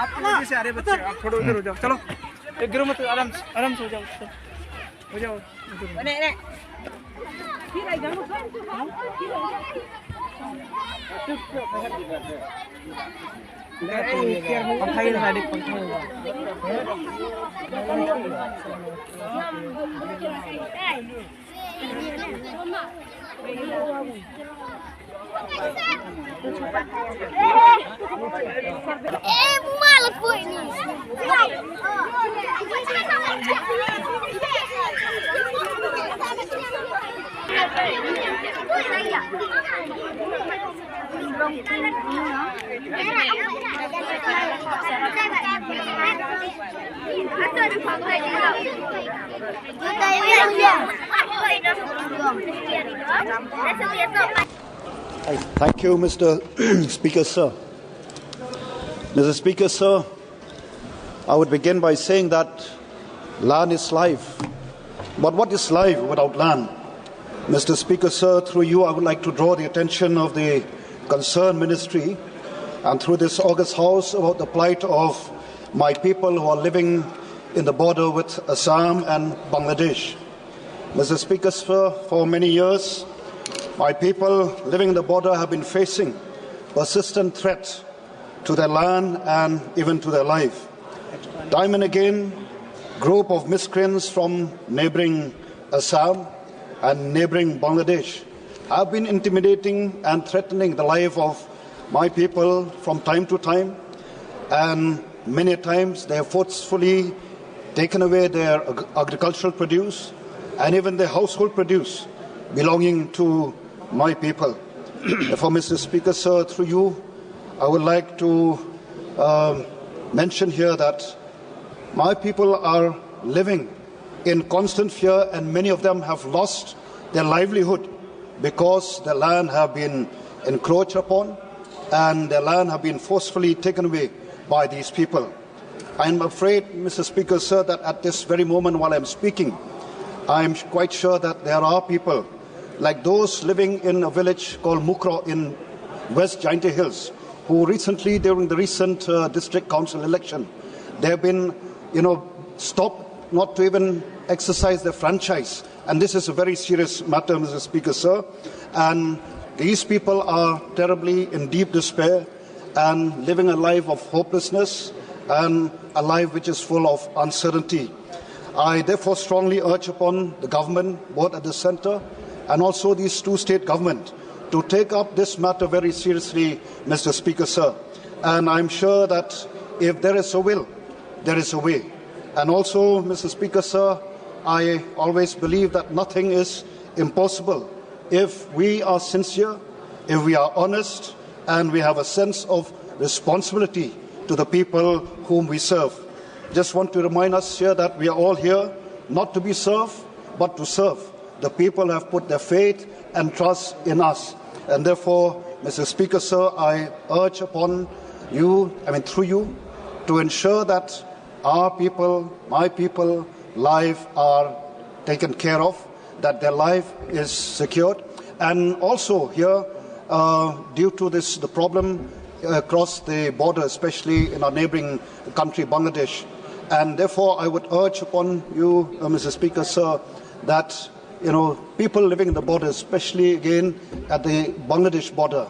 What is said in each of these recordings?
आप लोग से आ रहे बच्चे, आप थोड़ा उधर हो जाओ। चलो एक गिरो मत, आराम से हो जाओ, हो जाओ। Malas po ini. Thank you, Mr. Speaker, sir. Mr. Speaker, sir, I would begin by saying that land is life. But what is life without land? Mr. Speaker, sir, through you, I would like to draw the attention of the concerned ministry and through this August House about the plight of my people who are living in the border with Assam and Bangladesh. Mr. Speaker, sir, for many years, my people living in the border have been facing persistent threat to their land and even to their life. Time and again, group of miscreants from neighboring Assam and neighboring Bangladesh have been intimidating and threatening the life of my people from time to time, and many times they have forcefully taken away their agricultural produce and even their household produce belonging to my people. Therefore, Mr. Speaker, sir, through you, I would like to mention here that my people are living in constant fear, and many of them have lost their livelihood because their land have been encroached upon and their land have been forcefully taken away by these people. I am afraid, Mr. Speaker, sir, that at this very moment while I am speaking, I am quite sure that there are people like those living in a village called Mukro in West Jaintia Hills, who recently, during the recent district council election, they have been, stopped not to even exercise their franchise. And this is a very serious matter, Mr. Speaker, sir. And these people are terribly in deep despair and living a life of hopelessness and a life which is full of uncertainty. I therefore strongly urge upon the government, both at the centre and also these two state governments, to take up this matter very seriously, Mr. Speaker, sir. And I'm sure that if there is a will, there is a way. And also, Mr. Speaker, sir, I always believe that nothing is impossible if we are sincere, if we are honest, and we have a sense of responsibility to the people whom we serve. Just want to remind us here that we are all here not to be served, but to serve. The people have put their faith and trust in us. And therefore, Mr. Speaker, sir, I urge upon you, through you, to ensure that our people, my people, life are taken care of, that their life is secured. And also here, due to the problem across the border, especially in our neighbouring country, Bangladesh. And therefore, I would urge upon you, Mr. Speaker, sir, that people living in the border, especially again at the Bangladesh border,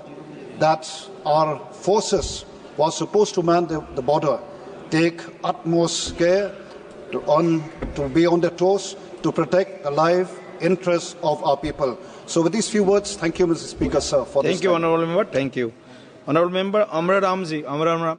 that our forces who are supposed to man the border take utmost care to be on their toes to protect the life interests of our people. So with these few words, thank you, Mr. Speaker, sir, for this. Thank you, Honourable Member. Thank you. Honourable Member, Amra Ramji.